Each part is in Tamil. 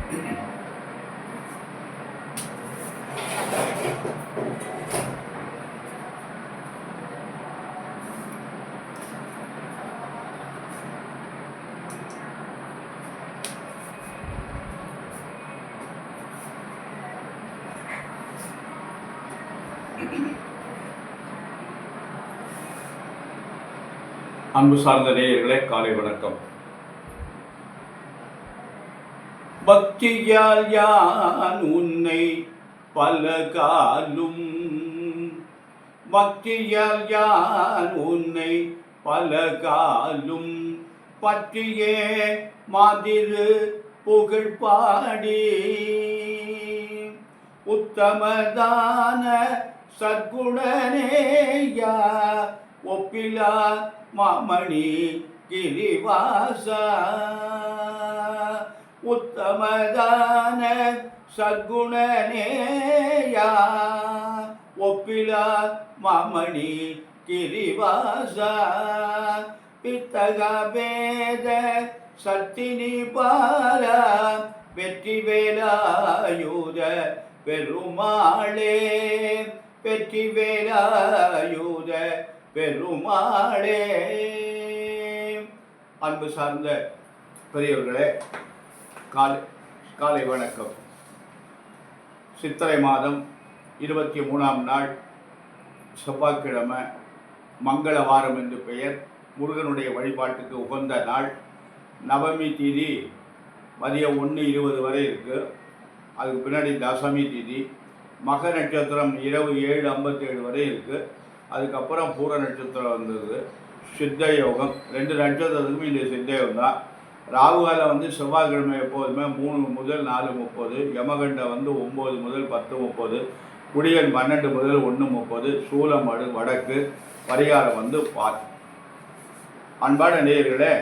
அன்பு சார்ந்த நேயர்களே, காலை வணக்கம். பக்தியால் யான் உன்னை பலகாலும், பக்தியால் யான் உன்னை பலகாலும் பற்றியே மாதிரு புகழ் பாடி, உத்தமதான சத்குணனேயா ஒப்பிலா மாமணி கிரிவாசா, உத்தமதான சத்குணனேயா ஒப்பிலா மாமணி கிரிவாசா, பித்தக வேத சத்தினி பாலா வெற்றி வேலாயுத பெருமாளே, வெற்றி வேலாயுத பெருமாளே. அன்பு சார்ந்த பெரியவர்களே, காலை வணக்கம். சித்திரை மாதம் 23ஆம் நாள் செவ்வாய்க்கிழமை, மங்களவாரம் என்று பெயர். முருகனுடைய வழிபாட்டுக்கு உகந்த நாள். நவமி தீதி மதியம் 1:20 வரை இருக்குது. அதுக்கு பின்னாடி தசமி தீதி. மக நட்சத்திரம் இரவு 7:57 வரை இருக்குது. அதுக்கப்புறம் பூர நட்சத்திரம் வந்தது. சித்த யோகம் 2 நட்சத்திரத்துக்குமே இந்த சித்த யோகம் தான். ராகுகாலம் செவ்வாய்க்கிழமை எப்போதுமே 3 முதல் 4:30, யமகண்டம் 9 முதல் 10:30, குடியன் 12 முதல் 1:30, சூலம் வடக்கு, பரிகாரம் பால். அன்பான நேயர்களே,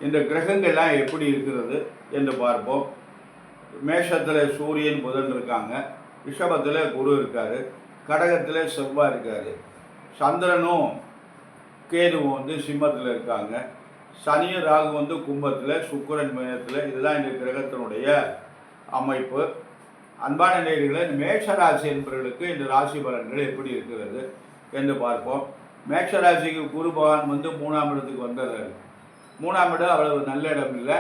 இந்த கிரகங்கள்லாம் எப்படி இருக்கிறது என்று பார்ப்போம். மேஷத்தில் சூரியன் புதன் இருக்காங்க, ரிஷபத்தில் குரு இருக்கார், கடகத்தில் செவ்வாய் இருக்கார், சந்திரனும் கேதுவும் சிம்மத்தில் இருக்காங்க, சனியும் ராகு கும்பத்தில், சுக்கிரன் மீனத்தில். இதுதான் இந்த கிரகத்தினுடைய அமைப்பு. அன்பான நேயர்களே, மேஷராசி என்பவர்களுக்கு இந்த ராசி பலன்கள் எப்படி இருக்கிறது என்று பார்ப்போம். மேஷராசிக்கு குரு பகவான் 3ஆம் இடத்துக்கு வந்துடுறாரு. 3ஆம் இடம் அவ்வளவு நல்ல இடம் இல்லை,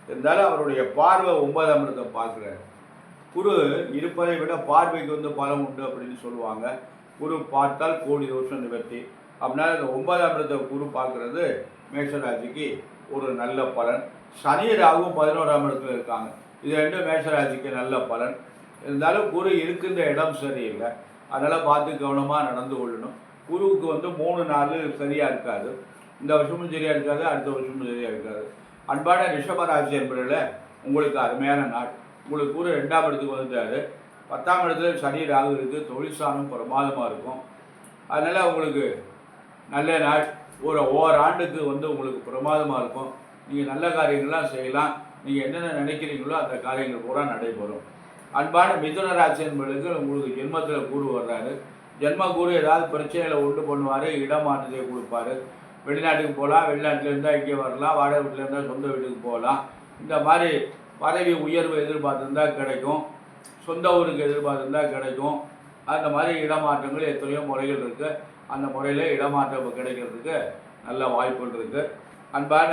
இருந்தாலும் அவருடைய பார்வை 9ஆம் இடத்தை பார்க்குறாரு. குரு இருப்பதை விட பார்வைக்கு பலம் உண்டு அப்படின்னு சொல்லுவாங்க. குரு பார்த்தால் கோடி தோஷம் நிவர்த்தி. அப்படின்னா இந்த 9ஆம் இடத்தை குரு பார்க்குறது மேஷராசிக்கு ஒரு நல்ல பலன். சனி ராகுவும் 11ஆம் இடத்துல இருக்காங்க. இது 2 மேஷராசிக்கு நல்ல பலன். இருந்தாலும் குரு இருக்கின்ற இடம் சரியில்லை, அதனால் பார்த்து கவனமாக நடந்து கொள்ளணும். குருவுக்கு 3-4 சரியாக இருக்காது. இந்த வருஷமும் சரியாக இருக்காது, அடுத்த வருஷமும் சரியாக இருக்காது. அன்பான ரிஷபராசி என்பதில் உங்களுக்கு அருமையான நாள். உங்களுக்கு குரு 2ஆம் இடத்துக்கு வந்துட்டார். 10ஆம் இடத்துல சனி ராகு இருக்குது. தொழிற்சாலம் பிரமாதமாக இருக்கும். அதனால் உங்களுக்கு நல்ல நாள். ஓராண்டுக்கு உங்களுக்கு பிரமாதமாக இருக்கும். நீங்கள் நல்ல காரியங்கள்லாம் செய்யலாம். நீங்கள் என்னென்ன நினைக்கிறீங்களோ அந்த காரியங்கள் பூரா நடைபெறும். அன்பான மிதுன ராசி என்பவர்களுக்கு உங்களுக்கு ஜென்மத்தில் குரு வர்றாரு. ஜென்ம குரு ஏதாவது பிரச்சனைகளை உண்டு பண்ணுவார், இடமாற்றத்தை கொடுப்பாரு. வெளிநாட்டுக்கு போகலாம், வெளிநாட்டில் இருந்தால் இங்கே வரலாம், வாடகை வீட்டில் இருந்தால் சொந்த வீட்டுக்கு போகலாம். இந்த மாதிரி பதவி உயர்வு எதிர்பார்த்துருந்தா கிடைக்கும், சொந்த ஊருக்கு எதிர்பார்த்துருந்தா கிடைக்கும். அந்த மாதிரி இடமாற்றங்கள் எத்தனையோ முறைகள் இருக்குது. அந்த முறையில் இடமாற்றம் கிடைக்கிறதுக்கு நல்ல வாய்ப்புகள் இருக்குது. அன்பான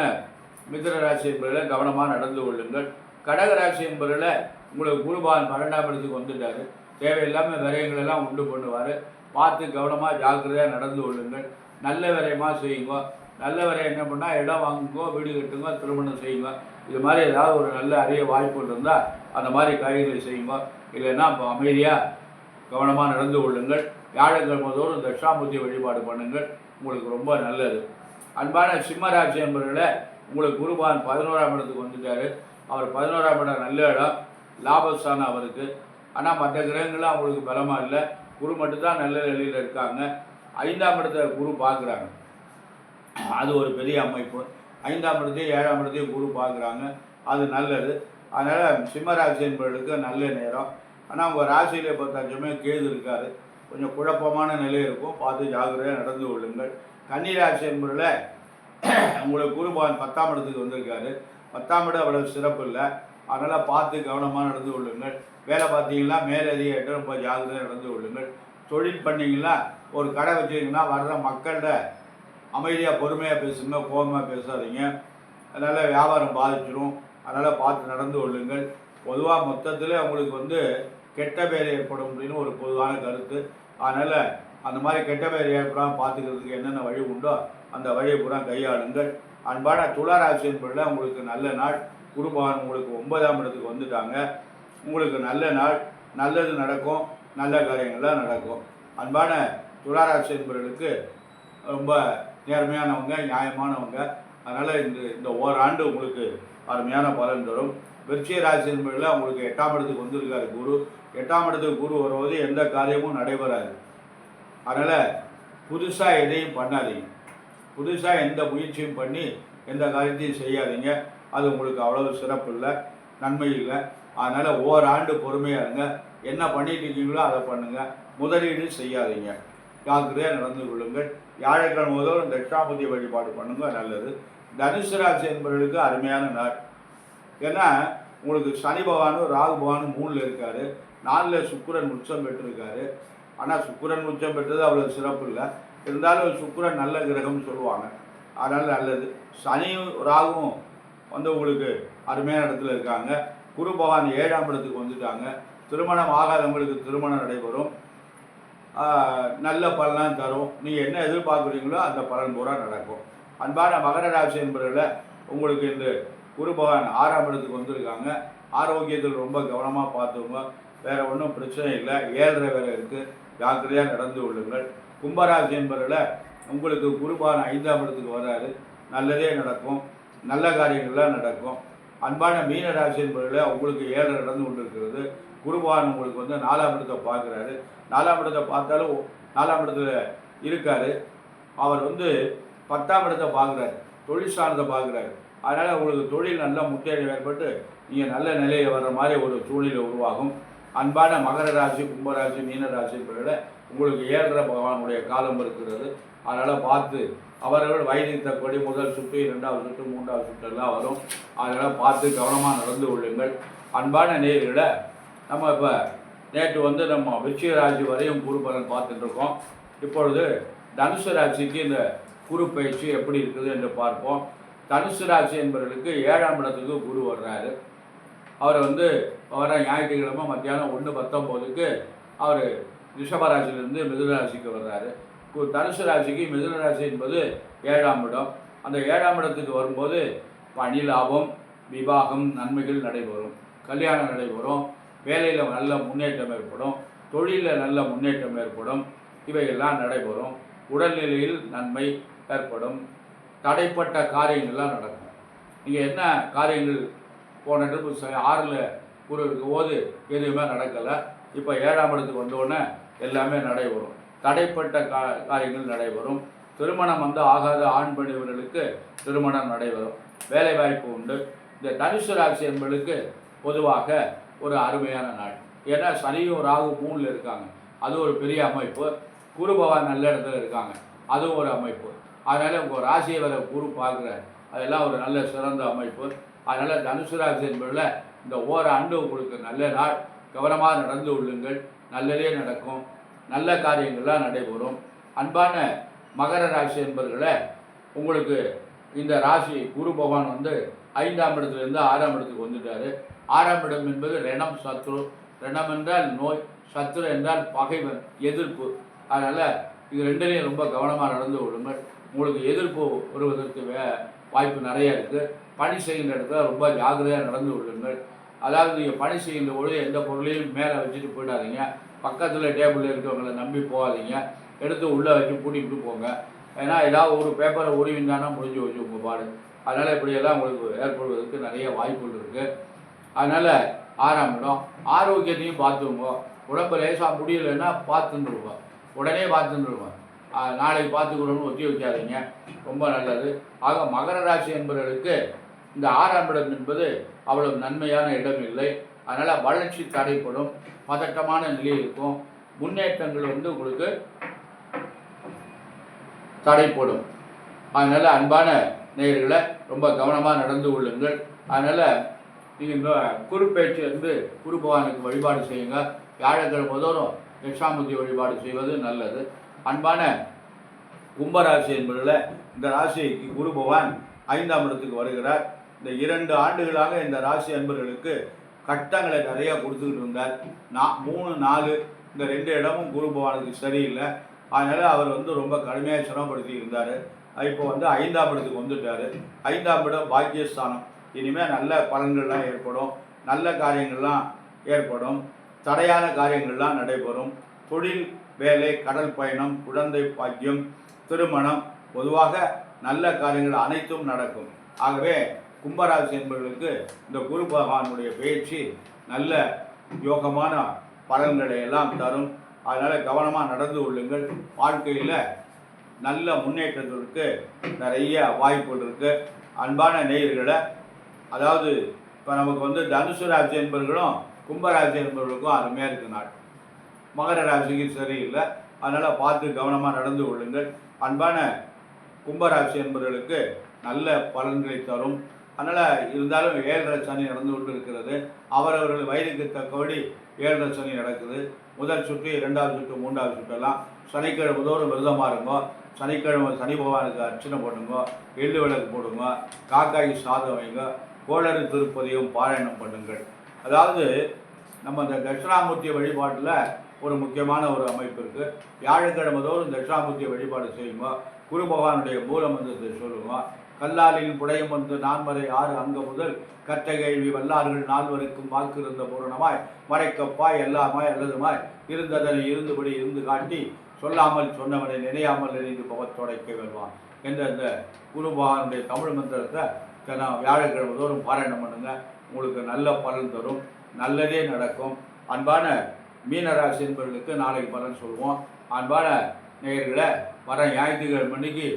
மிதுன ராசி என்பதில் கவனமாக நடந்து கொள்ளுங்கள். கடகராசி என்பதில் உங்களுக்கு குருபான் 12ஆம் இடத்துக்கு வந்துட்டார். தேவையில்லாமல் விரயங்களெல்லாம் உண்டு பண்ணுவார். பார்த்து கவனமாக ஜாக்கிரதையாக நடந்து கொள்ளுங்கள். நல்ல விரயமாக செய்யுங்க. நல்ல விரயம் என்ன பண்ணால் இடம் வாங்குங்கோ, வீடு கட்டுங்க, திருமணம் செய்யுங்க. இது மாதிரி ஏதாவது ஒரு நல்ல அரிய வாய்ப்புகள் இருந்தால் அந்த மாதிரி காரியங்களை செய்யுங்க. இல்லைன்னா இப்போ அமைதியாக கவனமாக நடந்து கொள்ளுங்கள். வியாழக்கிழமை தோறும் தட்சாமூர்த்தி வழிபாடு பண்ணுங்கள், உங்களுக்கு ரொம்ப நல்லது. அன்பான சிம்மராசி என்பவர்களே, உங்களுக்கு குருபான் 11ஆம் இடத்துக்கு வந்துட்டார். அவர் 11ஆம் இடம் நல்ல இடம், லாபஸ்தானம் அவருக்கு. ஆனால் மற்ற கிரகங்கள்லாம் அவங்களுக்கு பலமாக இல்லை. குரு மட்டும்தான் நல்ல நிலையில் இருக்காங்க. 5ஆம் இடத்தை குரு பார்க்குறாங்க, அது ஒரு பெரிய அமைப்பு. 5ஆம் இடத்தையும் 7ஆம் இடத்தையும் குரு பார்க்குறாங்க, அது நல்லது. அதனால் சிம்மராசி என்பவர்களுக்கு நல்ல நேரம். ஆனால் உங்கள் ராசியிலே பார்த்தாச்சுமே கேது இருக்கார், கொஞ்சம் குழப்பமான நிலை இருக்கும், பார்த்து ஜாக்கிரதையாக நடந்து கொள்ளுங்கள். கன்னிராசி என்பதில் உங்களுக்கு குருபான் 10ஆம் இடத்துக்கு வந்திருக்காரு. 10ஆம் இடம் அவ்வளோ சிறப்பு இல்லை. அதனால் பார்த்து கவனமாக நடந்து கொள்ளுங்கள். வேலை பார்த்தீங்கன்னா மேலதிகாரிகிட்ட ரொம்ப ஜாக்கிரதையாக நடந்து கொள்ளுங்கள். தொழில் பண்ணிங்கன்னா ஒரு கடை வச்சிங்கன்னா வர்ற மக்கள்கிட்ட அமைதியாக பொறுமையாக பேசுங்க, கோபமாக பேசாதீங்க. அதனால் வியாபாரம் பாதிச்சிடும். அதனால் பார்த்து நடந்து கொள்ளுங்கள். பொதுவாக மொத்தத்தில் உங்களுக்கு கெட்ட பேர் ஏற்படும் அப்படின்னு ஒரு பொதுவான கருத்து. அதனால் அந்த மாதிரி கெட்ட பேர் ஏற்படாமல் பார்த்துக்கிறதுக்கு என்னென்ன வழி உண்டோ அந்த வழியை பூரா கையாளுங்கள். அன்பான துளாராசி என்பதில் உங்களுக்கு நல்ல நாள். குரு பகவான் உங்களுக்கு 9ஆம் இடத்துக்கு வந்துட்டாங்க. உங்களுக்கு நல்ல நாள், நல்லது நடக்கும், நல்ல காரியங்கள்லாம் நடக்கும். அன்பான துளாராசி என்பவர்களுக்கு ரொம்ப நேர்மையானவங்க, நியாயமானவங்க. அதனால் இந்த ஓராண்டு உங்களுக்கு அருமையான பலன் தரும். விருச்சிக ராசி என்பதில் உங்களுக்கு 8ஆம் இடத்துக்கு வந்திருக்காரு குரு. 8ஆம் இடத்துக்கு குரு வருவது எந்த காரியமும் நடைபெறாது. அதனால் புதுசாக எதையும் பண்ணாதீங்க. புதுசாக எந்த முயற்சியும் பண்ணி எந்த காரியத்தையும் செய்யாதீங்க. அது உங்களுக்கு அவ்வளவு சிறப்பு இல்லை, நன்மை இல்லை. அதனால் ஓராண்டு பொறுமையாக இருங்க. என்ன பண்ணிட்டு இருக்கீங்களோ அதை பண்ணுங்கள். முதலீடு செய்யாதீங்க. ஜாக்கிரதையாக நடந்து கொள்ளுங்கள். வியாழக்கிழமை முதல் தட்சிணாமூர்த்தி வழிபாடு பண்ணுங்க, நல்லது. தனுசு ராசி என்பவர்களுக்கு அருமையான நாள். ஏன்னா உங்களுக்கு சனி பகவானும் ராகு பகவானும் 3ல் இருக்கார். 4ல் சுக்கிரன் உச்சம் பெற்றிருக்காரு. ஆனால் சுக்கிரன் உச்சம் பெற்றது அவ்வளோ சிறப்பு இல்லை. இருந்தாலும் சுக்கிரன் நல்ல கிரகம்னு சொல்லுவாங்க. அதனால் நல்லது. சனியும் ராகுவும் உங்களுக்கு அருமையான இடத்துல இருக்காங்க. குரு பகவான் 7ஆம் இடத்துக்கு வந்துட்டாங்க. திருமணம் ஆகாதவங்களுக்கு திருமணம் நடைபெறும். நல்ல பலனாக தரும். நீங்கள் என்ன எதிர்பார்க்குறீங்களோ அந்த பலன் பூரா நடக்கும். அன்பான மகர ராசி என்பவர்களில் உங்களுக்கு இந்த குரு பகவான் 6ஆம் இடத்துக்கு வந்திருக்காங்க. ஆரோக்கியத்தில் ரொம்ப கவனமாக பார்த்துங்க. வேறு ஒன்றும் பிரச்சனை இல்லை. 7.5 வேலை இருக்குது. ஜாக்கிரதையாக நடந்து கொள்ளுங்கள். கும்பராசி என்பவர்களில் உங்களுக்கு குரு பகவான் 5ஆம் இடத்துக்கு வர்றாரு. நல்லதே நடக்கும், நல்ல காரியங்கள்லாம் நடக்கும். அன்பான மீன ராசி என்பவர்களில் உங்களுக்கு 7 நடந்து கொண்டிருக்கிறது. குரு பகவான் உங்களுக்கு 4ஆம் இடத்தை பார்க்குறாரு. 4ஆம் இடத்தை பார்த்தாலும் 4ஆம் இடத்துல இருக்கார். அவர் 10ஆம் இடத்தை பார்க்குறாரு, தொழில் சார்ந்த பார்க்குறாரு. அதனால் உங்களுக்கு தொழில் நல்ல முன்னேற்றம் ஏற்பட்டு நீங்கள் நல்ல நிலையில் வர்ற மாதிரி ஒரு சூழ்நிலை உருவாகும். அன்பான மகர ராசி, கும்பராசி, மீன ராசி என்பவர்களை உங்களுக்கு 7.5 பகவானுடைய காலம் இருக்கிறது. அதனால் பார்த்து அவர்கள் வயது தக்கபடி முதல் சுற்று, 2வது சுற்று, 3வது சுற்றெல்லாம் வரும். அதனால் பார்த்து கவனமாக நடந்து கொள்ளுங்கள். அன்பான நேயர்களை நம்ம இப்போ நேற்று நம்ம விருச்சிக ராசி வரையும் குரு பலன் பார்த்துட்டுருக்கோம். இப்பொழுது தனுசு ராசிக்கு இந்த குரு பயிற்சி எப்படி இருக்குது என்று பார்ப்போம். தனுசு ராசி என்பவர்களுக்கு 7ஆம் இடத்துக்கு குரு வர்றாரு. அவர் வர ஞாயிற்றுக்கிழமை மத்தியானம் 1:19க்கு அவர் ரிஷபராசிலிருந்து மிதுன ராசிக்கு வர்றாரு. தனுசு ராசிக்கு மிதுன ராசி என்பது 7ஆம் இடம். அந்த 7ஆம் இடத்துக்கு வரும்போது பணி லாபம், விவாகம், நன்மைகள் நடைபெறும், கல்யாணம் நடைபெறும், வேலையில் நல்ல முன்னேற்றம் ஏற்படும், தொழிலில் நல்ல முன்னேற்றம் ஏற்படும், இவையெல்லாம் நடைபெறும். உடல்நிலையில் நன்மை ஏற்படும். தடைப்பட்ட காரியங்கள்லாம் நடக்கும். நீங்கள் என்ன காரியங்கள் போன ட்ரிப்பு 6ல் குரு இருக்கும்போது எதுவுமே நடக்கலை. இப்போ 7ஆம் இடத்துக்கு வந்தோடனே எல்லாமே நடைபெறும். தடைப்பட்ட காரியங்கள் நடைபெறும். திருமணம் ஆகாத ஆண் பெண்களுக்கு திருமணம் நடைபெறும். வேலை வாய்ப்பு உண்டு. இந்த தனுசு ராசி என்பவர்களுக்கு பொதுவாக ஒரு அருமையான நாள். ஏன்னா சனியும் ராகு 3ல் இருக்காங்க, அது ஒரு பெரிய அமைப்பு. குரு பகவான் நல்ல இடத்துல இருக்காங்க, அதுவும் ஒரு அமைப்பு. அதனால் உங்கள் ராசியை வர குரு பார்க்குறாரு, அதெல்லாம் ஒரு நல்ல சிறந்த அமைப்பு. அதனால் தனுசு ராசி என்பதில் இந்த ஓராண்டு உங்களுக்கு நல்ல நாள். கவனமாக நடந்து கொள்ளுங்கள், நல்லதே நடக்கும், நல்ல காரியங்கள்லாம் நடைபெறும். அன்பான மகர ராசி என்பவர்களை உங்களுக்கு இந்த ராசி குரு பகவான் 5ஆம் இடத்துலேருந்து 6ஆம் இடத்துக்கு வந்துட்டார். 6ஆம் இடம் என்பது ரணம், சத்ரு. ரணம் என்றால் நோய், சத்ரு என்றால் பகைவன், எதிர்ப்பு. அதனால் இது ரெண்டுலேயும் ரொம்ப கவனமாக நடந்து கொள்ளுங்கள். உங்களுக்கு எதிர்ப்பு வருவதற்கு வாய்ப்பு நிறைய இருக்குது. பணி செய்கின்ற இடத்துல ரொம்ப ஜாக்கிரதையாக நடந்து கொள்ளுங்கள். அதாவது நீங்கள் பணி செய்கின்ற பொழுது எந்த பொருளையும் மேலே வச்சுட்டு போயிடாதீங்க. பக்கத்தில் டேபிளில் இருக்கிறவங்களை நம்பி போகாதீங்க. எடுத்து உள்ளே வச்சு பூட்டிகிட்டு போங்க. ஏன்னா ஏதாவது ஒரு பேப்பரை உருவிந்தானா முடிஞ்சு வச்சு உங்கள் பாடு. அதனால் இப்படியெல்லாம் உங்களுக்கு ஏற்படுவதற்கு நிறைய வாய்ப்புகள் இருக்குது. அதனால் 6ஆம் இடம் ஆரோக்கியத்தையும் பார்த்துருங்க. உடம்பு லேசாக முடியலைன்னா பார்த்துருவோம், உடனே பார்த்துருவோம். நாளைக்கு பார்த்துக்கணும்னு ஒத்தி வைக்காதீங்க, ரொம்ப நல்லது. ஆக மகர ராசி என்பவர்களுக்கு இந்த 6ஆம் இடம் என்பது அவ்வளவு நன்மையான இடம் இல்லை. அதனால் வளர்ச்சி தடைப்படும், பதட்டமான நிலை இருக்கும், முன்னேற்றங்கள் உங்களுக்கு தடைப்படும். அதனால் அன்பான நேயர்களை ரொம்ப கவனமாக நடந்து கொள்ளுங்கள். அதனால் நீங்கள் இந்த குரு பேச்சு வந்து குரு பகவானுக்கு வழிபாடு செய்யுங்க. வியாழக்கிழமை தோறும் தட்சிணாமூர்த்தி வழிபாடு செய்வது நல்லது. அன்பான கும்பராசி என்பதில் இந்த ராசிக்கு குரு பகவான் 5ஆம் இடத்துக்கு வருகிறார். இந்த 2 ஆண்டுகளாக இந்த ராசி அன்பர்களுக்கு கட்டங்களை நிறைய கொடுத்துக்கிட்டு இருந்தார். 3, 4 இந்த 2 இடமும் குரு பகவானுக்கு சரியில்லை. அதனால் அவர் வந்து ரொம்ப கடுமையாக சிரமப்படுத்தி இருந்தார். இப்போ வந்து 5ஆம் இடத்துக்கு வந்துட்டார். 5ஆம் இடம் பாக்கியஸ்தானம். இனிமேல் நல்ல பலன்கள்லாம் ஏற்படும், நல்ல காரியங்கள்லாம் ஏற்படும், தடையான காரியங்கள்லாம் நடைபெறும். தொழில், வேலை, கடல் பயணம், குழந்தை பாக்கியம், திருமணம், பொதுவாக நல்ல காரியங்கள் அனைத்தும் நடக்கும். ஆகவே கும்பராசி என்பவர்களுக்கு இந்த குரு பகவானுடைய பயிற்சி நல்ல யோகமான பலன்களை எல்லாம் தரும். அதனால் கவனமாக நடந்து கொள்ளுங்கள். வாழ்க்கையில் நல்ல முன்னேற்றத்திற்கு நிறைய வாய்ப்புகள் இருக்குது. அன்பான நேயர்களை, அதாவது இப்போ நமக்கு வந்து தனுசு ராசி என்பவர்களும் கும்பராசி என்பவர்களுக்கும் அருமையாக இருக்குது நாள். மகர ராசிக்கு சரியில்லை. அதனால் பார்த்து கவனமாக நடந்து கொள்ளுங்கள். அன்பான கும்பராசி என்பவர்களுக்கு நல்ல பலன்களை தரும். அதனால் இருந்தாலும் 7.5 சனி நடந்து கொண்டு இருக்கிறது. அவரவர்கள் வயதுக்கு தக்கபடி 7.5 சனி நடக்குது. முதல் சுற்று, 2வது சுற்று, 3வது சுற்றெல்லாம் சனிக்கிழமை தோறும் விரதமாக இருங்கோ. சனிக்கிழமை சனி பகவானுக்கு அர்ச்சனை பண்ணுங்க, எள்ளு விளக்கு போடுங்க, காக்காய்க்கு சாதம் வைங்க, கோளறு திருப்பதியும் பாராயணம் பண்ணுங்கள். அதாவது நம்ம இந்த தட்சிணாமூர்த்தி வழிபாட்டில் ஒரு முக்கியமான ஒரு அமைப்பு இருக்குது. வியாழக்கிழமை தோறும் தட்சிணாமூர்த்தி வழிபாடு செய்யுங்க. குரு பகவானுடைய மூலமந்திரத்தை சொல்லுங்க. கல்லாலின் புடையும் வந்து 4 6 அங்க முதல் கற்ற கேள்வி வல்லார்கள் 4வருக்கும் வாக்கு இருந்த பூரணமாய் மறைக்கப்பாய் எல்லாமாய் அல்லதுமாய் இருந்ததனை இருந்தபடி இருந்து காட்டி சொல்லாமல் சொன்னவனை நினையாமல் நினைந்து பகத்தோடைக்க வெல்வான் என்ற இந்த குரு பகவானுடைய தமிழ் மந்திரத்தை வியாழக்கிழமை தோறும் பாராயணம் பண்ணுங்க. உங்களுக்கு நல்ல பலன் தரும், நல்லதே நடக்கும். அன்பான மீனராசி என்பவர்களுக்கு நாளைக்கு பலன் சொல்லுவோம். அன்பான நேயர்களை, வர ஞாயிற்றுக்கிழமை மணிக்கு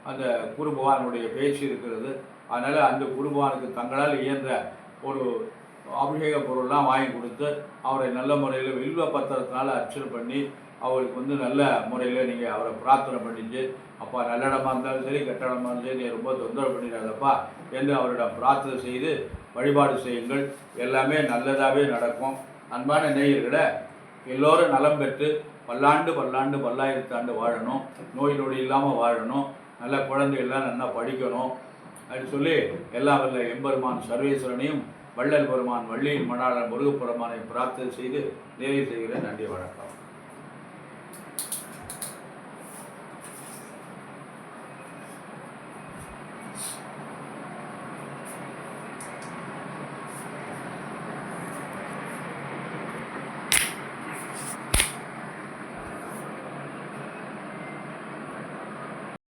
அந்த குரு பகவானுடைய பேச்சு இருக்கிறது. அதனால் அந்த குரு பகவானுக்கு தங்களால் இயன்ற ஒரு அபிஷேக பொருள்லாம் வாங்கி கொடுத்து அவரை நல்ல முறையில் வில்வ பத்திரத்தினால் அர்ச்சனை பண்ணி அவருக்கு வந்து நல்ல முறையில் நீங்கள் அவரை பிரார்த்தனை பண்ணிச்சு, அப்பா நல்ல இடமா இருந்தாலும் சரி கெட்ட இடமா இருந்தாலும் சரி நீ ரொம்ப தொந்தரவு பண்ணிடாதப்பா என்று அவரிடம் பிரார்த்தனை செய்து வழிபாடு செய்யுங்கள். எல்லாமே நல்லதாகவே நடக்கும். அன்பான நேயர்களை, எல்லோரும் நலம் பெற்று பல்லாண்டு பல்லாண்டு பல்லாயிரத்தாண்டு வாழணும், நோய் நொடி இல்லாமல் வாழணும், நல்ல குழந்தைகள்லாம் நல்லா படிக்கணும் அப்படின்னு சொல்லி எல்லாம் வல்ல எம்பெருமான் சர்வேஸ்வரனையும் வள்ளல் பெருமான் வள்ளியின் மணாளன் முருகப்பெருமானை பிரார்த்தனை செய்து நிறைவு செய்கிறேன். நன்றி, வணக்கம்.